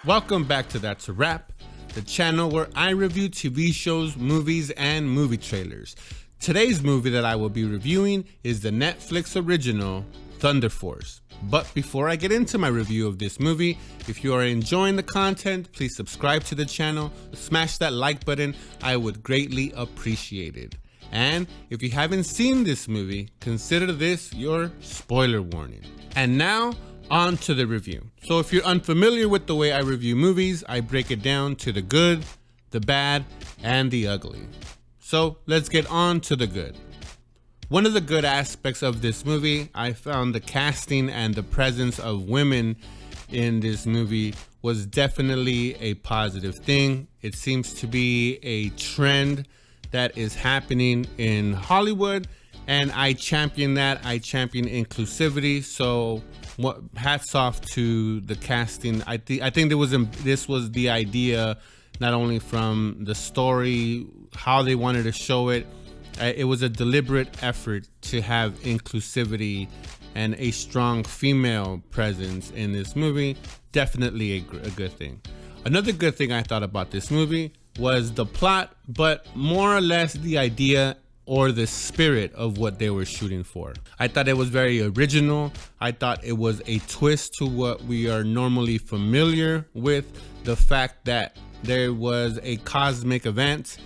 Welcome back to That's a Wrap, the channel where I review TV shows, movies, and movie trailers. Today's movie that I will be reviewing is the Netflix original Thunder Force. But before I get into my review of this movie, if you are enjoying the content, please subscribe to the channel, smash that like button, I would greatly appreciate it. And if you haven't seen this movie, consider this your spoiler warning. And now, on to the review. So if you're unfamiliar with the way I review movies, I break it down to the good, the bad, and the ugly. So let's get on to the good. One of the good aspects of this movie, I found the casting and the presence of women in this movie was definitely a positive thing. It seems to be a trend that is happening in Hollywood, and I champion that. I champion inclusivity. So hats off to the casting. I think this was the idea, not only from the story, how they wanted to show it. It was a deliberate effort to have inclusivity and a strong female presence in this movie. Definitely a good thing. Another good thing I thought about this movie was the plot, but more or less the idea or the spirit of what they were shooting for. I thought it was very original. I thought it was a twist to what we are normally familiar with. The fact that there was a cosmic event,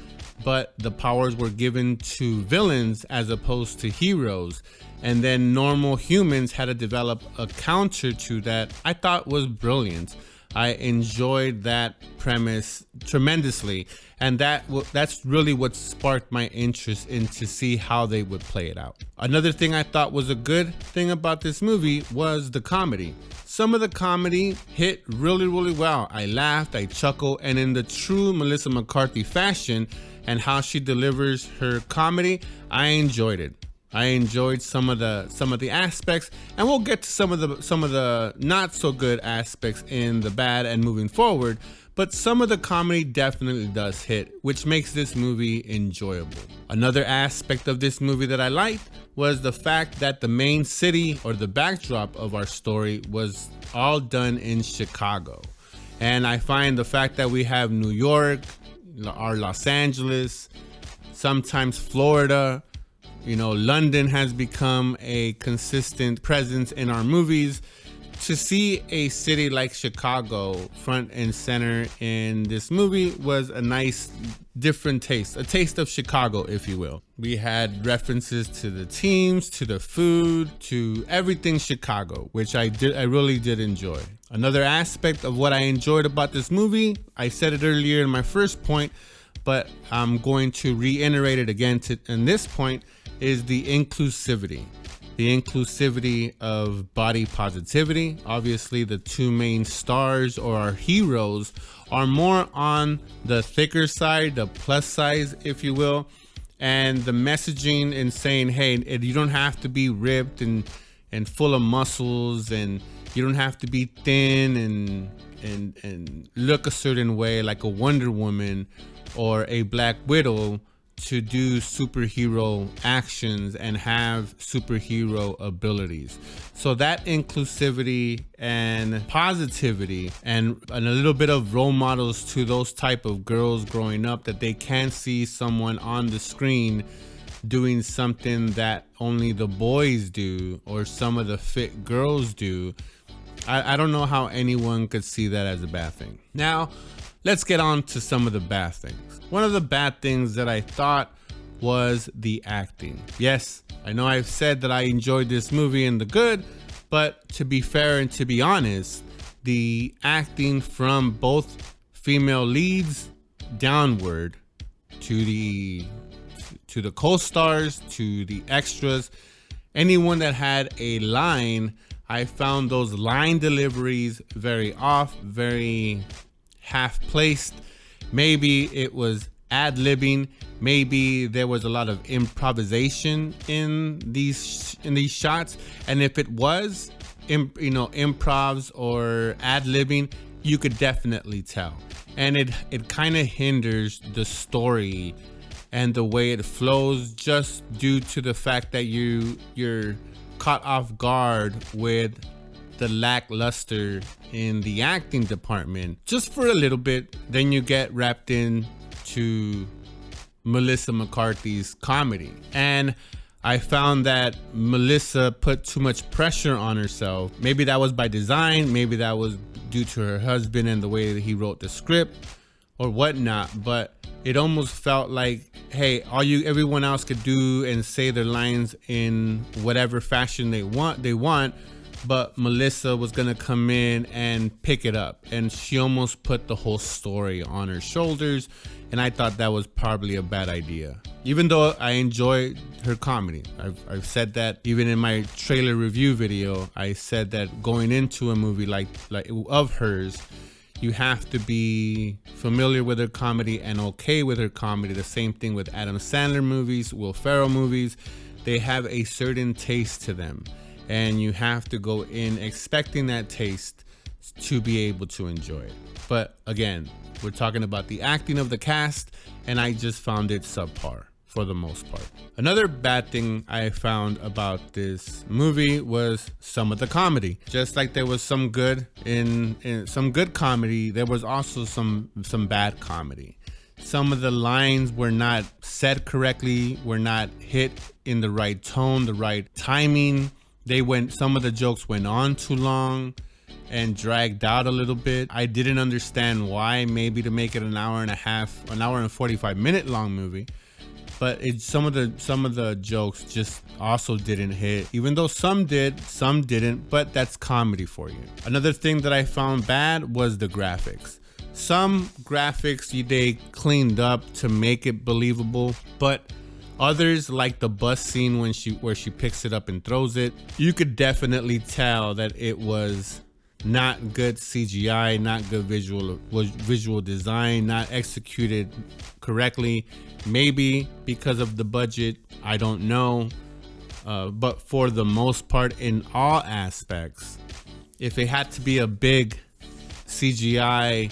but the powers were given to villains as opposed to heroes. And then normal humans had to develop a counter to that. I thought was brilliant. I enjoyed that premise tremendously, and that's really what sparked my interest in to see how they would play it out. Another thing I thought was a good thing about this movie was the comedy. Some of the comedy hit really well. I laughed, I chuckled, and in the true Melissa McCarthy fashion and how she delivers her comedy, I enjoyed it. I enjoyed some of the aspects, and we'll get to some of the not so good aspects in the bad and moving forward, but some of the comedy definitely does hit, which makes this movie enjoyable. Another aspect of this movie that I liked was the fact that the main city or the backdrop of our story was all done in Chicago. And I find the fact that we have New York, our Los Angeles, sometimes Florida, London has become a consistent presence in our movies. To see a city like Chicago front and center in this movie was a nice, different taste, a taste of Chicago, if you will. We had references to the teams, to the food, to everything Chicago, which I really did enjoy. Another aspect of what I enjoyed about this movie, I said it earlier in my first point, but I'm going to reiterate it again in this point, is the inclusivity. The inclusivity of body positivity. Obviously, the two main stars or our heroes are more on the thicker side, the plus size, if you will. And the messaging in saying, hey, you don't have to be ripped and full of muscles, and you don't have to be thin and look a certain way like a Wonder Woman or a Black Widow to do superhero actions and have superhero abilities. So that inclusivity and positivity and a little bit of role models to those type of girls growing up, that they can see someone on the screen doing something that only the boys do or some of the fit girls do. I don't know how anyone could see that as a bad thing. Now, let's get on to some of the bad things. One of the bad things that I thought was the acting. Yes, I know I've said that I enjoyed this movie in the good, but to be fair and to be honest, the acting from both female leads downward to the co-stars, to the extras, anyone that had a line, I found those line deliveries very off, very half-placed. Maybe it was ad-libbing. Maybe there was a lot of improvisation in these shots. And if it was, improvs or ad-libbing, you could definitely tell. And it kind of hinders the story and the way it flows, just due to the fact that you're caught off guard with the lackluster in the acting department just for a little bit. Then you get wrapped in to Melissa McCarthy's comedy. And I found that Melissa put too much pressure on herself. Maybe that was by design, maybe that was due to her husband and the way that he wrote the script or whatnot, but it almost felt like, hey, everyone else could do and say their lines in whatever fashion they want, but Melissa was gonna come in and pick it up, and she almost put the whole story on her shoulders, and I thought that was probably a bad idea. Even though I enjoy her comedy, I've said that even in my trailer review video. I said that going into a movie like of hers, you have to be familiar with her comedy and okay with her comedy. The same thing with Adam Sandler movies, Will Ferrell movies. They have a certain taste to them, and you have to go in expecting that taste to be able to enjoy it. But again, we're talking about the acting of the cast, and I just found it subpar for the most part. Another bad thing I found about this movie was some of the comedy. Just like there was some good in some good comedy, there was also some bad comedy. Some of the lines were not said correctly, were not hit in the right tone, the right timing. Some of the jokes went on too long and dragged out a little bit. I didn't understand why, maybe to make it an hour and 45-minute long movie. But some of the jokes just also didn't hit, even though some did, some didn't, but that's comedy for you. Another thing that I found bad was the graphics. Some graphics they cleaned up to make it believable, but others, like the bus scene where she picks it up and throws it, you could definitely tell that it was not good CGI, not good visual design, not executed correctly. Maybe because of the budget, I don't know. But for the most part, in all aspects, if it had to be a big CGI,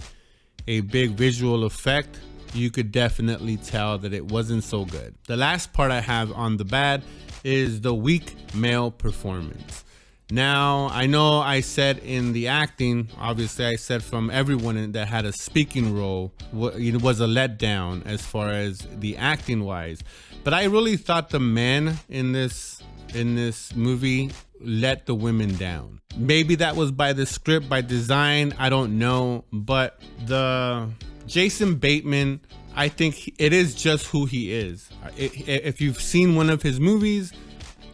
a big visual effect, you could definitely tell that it wasn't so good. The last part I have on the bad is the weak male performance. Now, I know I said in the acting, obviously I said from everyone that had a speaking role, it was a letdown as far as the acting wise. But I really thought the men in this movie let the women down. Maybe that was by the script, by design, I don't know. But the Jason Bateman, I think it is just who he is. If you've seen one of his movies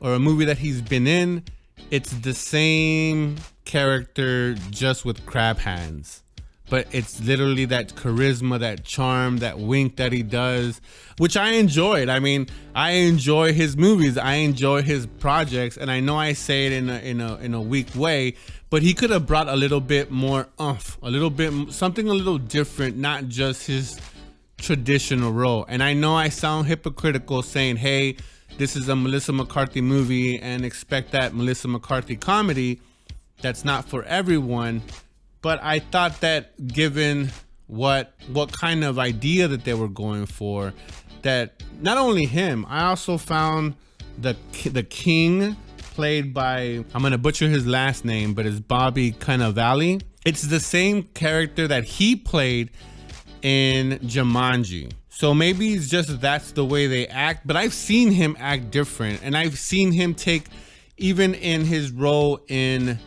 or a movie that he's been in, it's the same character just with crab hands, but it's literally that charisma, that charm, that wink that he does, which I enjoyed. I mean, I enjoy his movies, I enjoy his projects, and I know I say it in a weak way, but he could have brought a little bit more oomph, a little bit something a little different, not just his traditional role. And I know I sound hypocritical saying, hey, this is a Melissa McCarthy movie and expect that Melissa McCarthy comedy. That's not for everyone. But I thought that given what kind of idea that they were going for, that not only him, I also found the king played by, I'm gonna butcher his last name, but it's Bobby Cannavale. It's the same character that he played in Jumanji. So maybe it's just that's the way they act, but I've seen him act different, and I've seen him take, even in his role in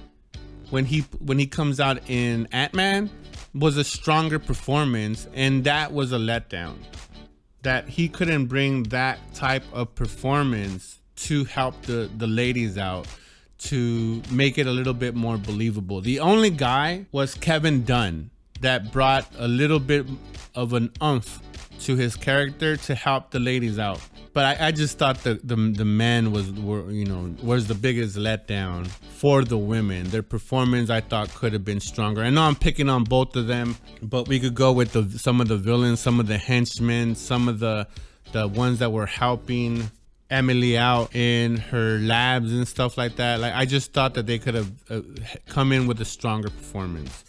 when he comes out in Ant-Man, was a stronger performance, and that was a letdown. That he couldn't bring that type of performance to help the ladies out, to make it a little bit more believable. The only guy was Kevin Dunn that brought a little bit of an oomph to his character to help the ladies out. But I just thought the men was the biggest letdown for the women. Their performance, I thought, could have been stronger. I know I'm picking on both of them, but we could go with some of the villains, some of the henchmen, some of the ones that were helping Emily out in her labs and stuff like that. Like, I just thought that they could have come in with a stronger performance.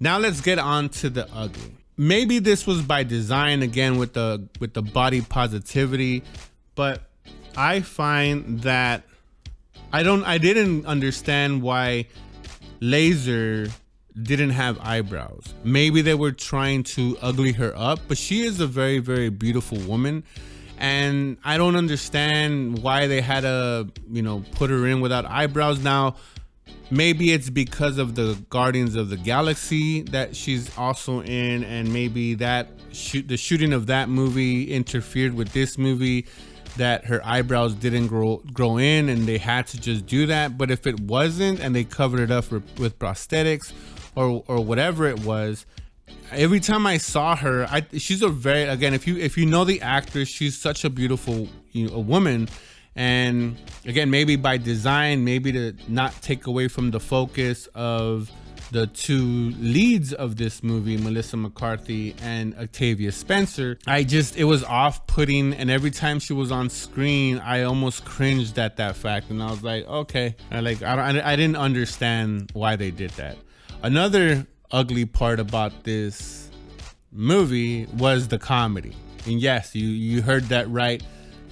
Now let's get on to the ugly. Maybe this was by design, again, with the body positivity, but I find that I didn't understand why Laser didn't have eyebrows. Maybe they were trying to ugly her up, but she is a very, very beautiful woman. And I don't understand why they had to, put her in without eyebrows. Now, maybe it's because of the Guardians of the Galaxy that she's also in, and maybe that the shooting of that movie interfered with this movie, that her eyebrows didn't grow in and they had to just do that. But if it wasn't and they covered it up with prosthetics or whatever it was, every time I saw her, she's a very, again, if you know the actress, she's such a beautiful a woman. And again, maybe by design, maybe to not take away from the focus of the two leads of this movie, Melissa McCarthy and Octavia Spencer, it was off-putting. And every time she was on screen, I almost cringed at that fact. And I was like, okay, I didn't understand why they did that. Another ugly part about this movie was the comedy. And yes, you heard that right.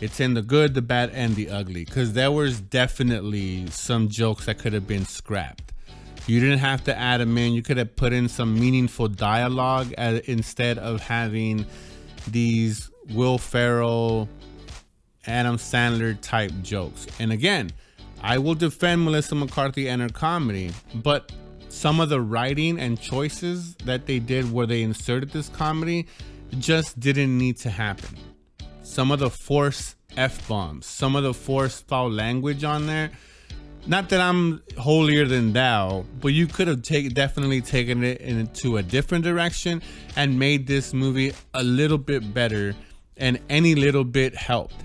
It's in the good, the bad, and the ugly, because there was definitely some jokes that could have been scrapped. You didn't have to add them in. You could have put in some meaningful dialogue instead of having these Will Ferrell, Adam Sandler type jokes. And again, I will defend Melissa McCarthy and her comedy, but some of the writing and choices that they did where they inserted this comedy just didn't need to happen. Some of the forced F-bombs, some of the forced foul language on there. Not that I'm holier than thou, but you could have definitely taken it into a different direction and made this movie a little bit better, and any little bit helped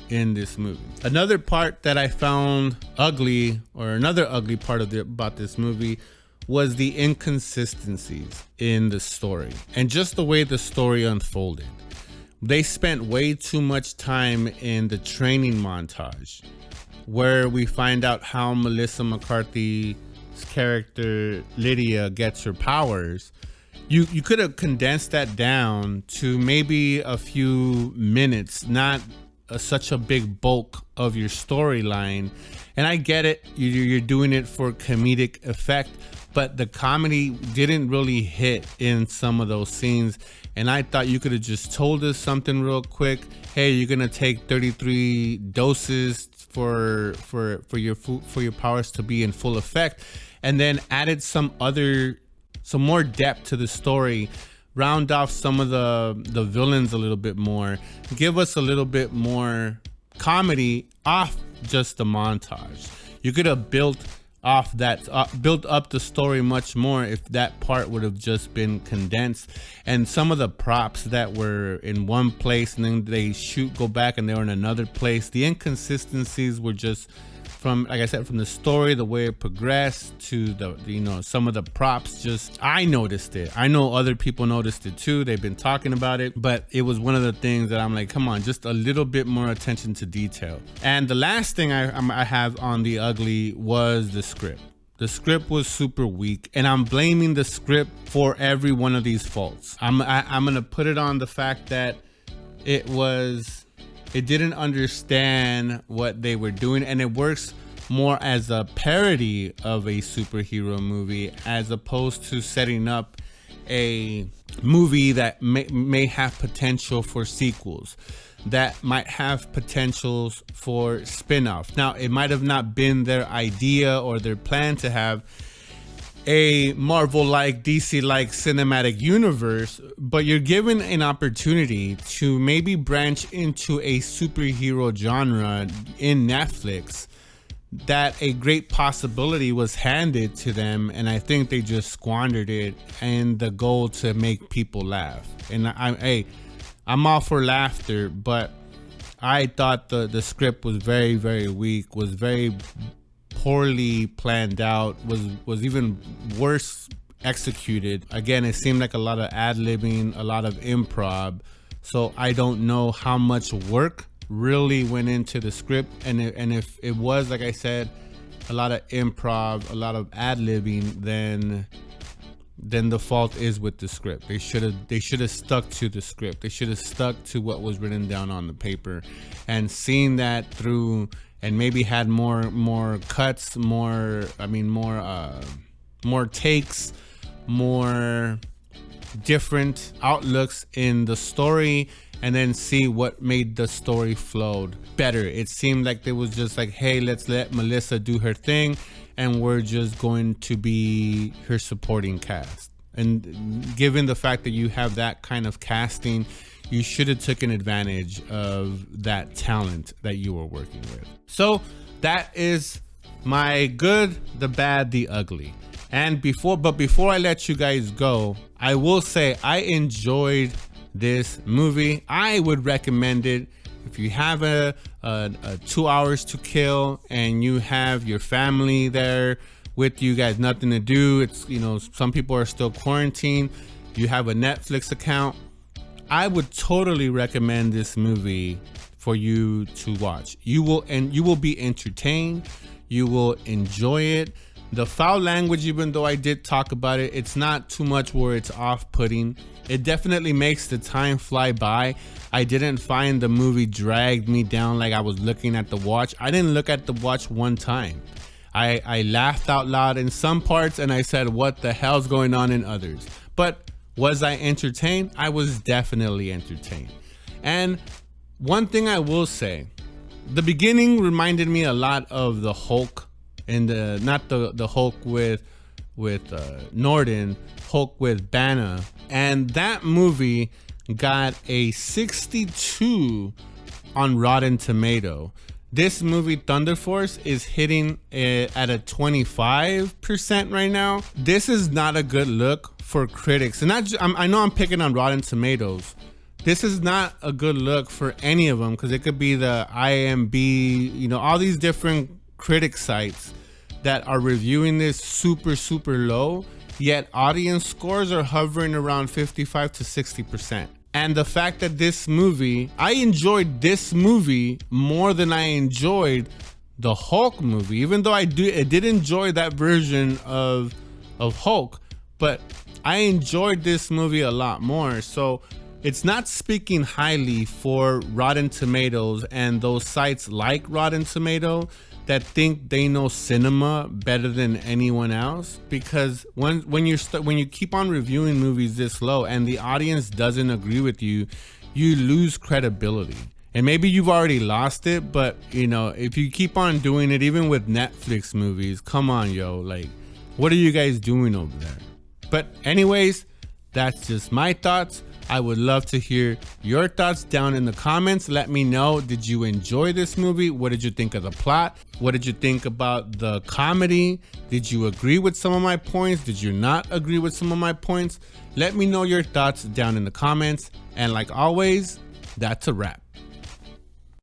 in this movie. Another part that I found ugly, or another ugly part about this movie, was the inconsistencies in the story and just the way the story unfolded. They spent way too much time in the training montage, where we find out how Melissa McCarthy's character Lydia gets her powers. You could have condensed that down to maybe a few minutes, not such a big bulk of your storyline. And I get it, you're doing it for comedic effect, but the comedy didn't really hit in some of those scenes. And I thought you could have just told us something real quick. Hey, you're gonna take 33 doses for your powers to be in full effect, and then added some more depth to the story, round off some of the villains a little bit more, give us a little bit more comedy off just the montage. You could have built up the story much more if that part would have just been condensed. And some of the props that were in one place and then they go back and they were in another place, the inconsistencies were just from, like I said, from the story, the way it progressed, to the some of the props. Just, I noticed it. I know other people noticed it too. They've been talking about it, but it was one of the things that I'm like, come on, just a little bit more attention to detail. And the last thing I have on the ugly was the script. The script was super weak, and I'm blaming the script for every one of these faults. I'm gonna put it on the fact that it didn't understand what they were doing, and it works more as a parody of a superhero movie as opposed to setting up a movie that may have potential for sequels, that might have potentials for spin-off. Now, it might have not been their idea or their plan to have a Marvel-like, DC-like cinematic universe, but you're given an opportunity to maybe branch into a superhero genre in Netflix, that a great possibility was handed to them, and I think they just squandered it in the goal to make people laugh. And I'm all for laughter, but I thought the script was very, very weak, was very poorly planned out, was even worse executed. Again, it seemed like a lot of ad-libbing, a lot of improv. So I don't know how much work really went into the script, and if it was, like I said, a lot of improv, a lot of ad-libbing, then the fault is with the script. They should have stuck to the script. They should have stuck to what was written down on the paper and seen that through, and maybe had more cuts, more more takes, more different outlooks in the story, and then see what made the story flow better. It seemed like it was just like, hey, let's let Melissa do her thing, and we're just going to be her supporting cast. And given the fact that you have that kind of casting, you should have taken advantage of that talent that you were working with. So that is my good, the bad, the ugly. And before I let you guys go, I will say I enjoyed this movie. I would recommend it if you have a 2 hours to kill and you have your family there with you guys, nothing to do. It's, you know, some people are still quarantined. You have a Netflix account. I would totally recommend this movie for you to watch. You will be entertained. You will enjoy it. The foul language, even though I did talk about it, it's not too much where it's off-putting. It definitely makes the time fly by. I didn't find the movie dragged me down like I was looking at the watch. I didn't look at the watch one time. I laughed out loud in some parts and I said, what the hell's going on in others? But was I entertained? I was definitely entertained. And one thing I will say, the beginning reminded me a lot of the Hulk, and not the Hulk with Norton, Hulk with Banner. And that movie got a 62 on Rotten Tomato. This movie, Thunder Force, is hitting at a 25% right now. This is not a good look for critics. And I know I'm picking on Rotten Tomatoes. This is not a good look for any of them, because it could be the IMB, you know, all these different critic sites that are reviewing this super low, yet audience scores are hovering around 55 to 60%. And the fact that this movie, I enjoyed this movie more than I enjoyed the Hulk movie, even though I did enjoy that version of Hulk, but I enjoyed this movie a lot more. So it's not speaking highly for Rotten Tomatoes and those sites like Rotten Tomato that think they know cinema better than anyone else, because when you keep on reviewing movies this low and the audience doesn't agree with you, you lose credibility. And maybe you've already lost it, but you know, if you keep on doing it, even with Netflix movies, come on, yo, like, what are you guys doing over there? But anyways, that's just my thoughts. I would love to hear your thoughts down in the comments. Let me know, did you enjoy this movie? What did you think of the plot? What did you think about the comedy? Did you agree with some of my points? Did you not agree with some of my points? Let me know your thoughts down in the comments. And like always, that's a wrap.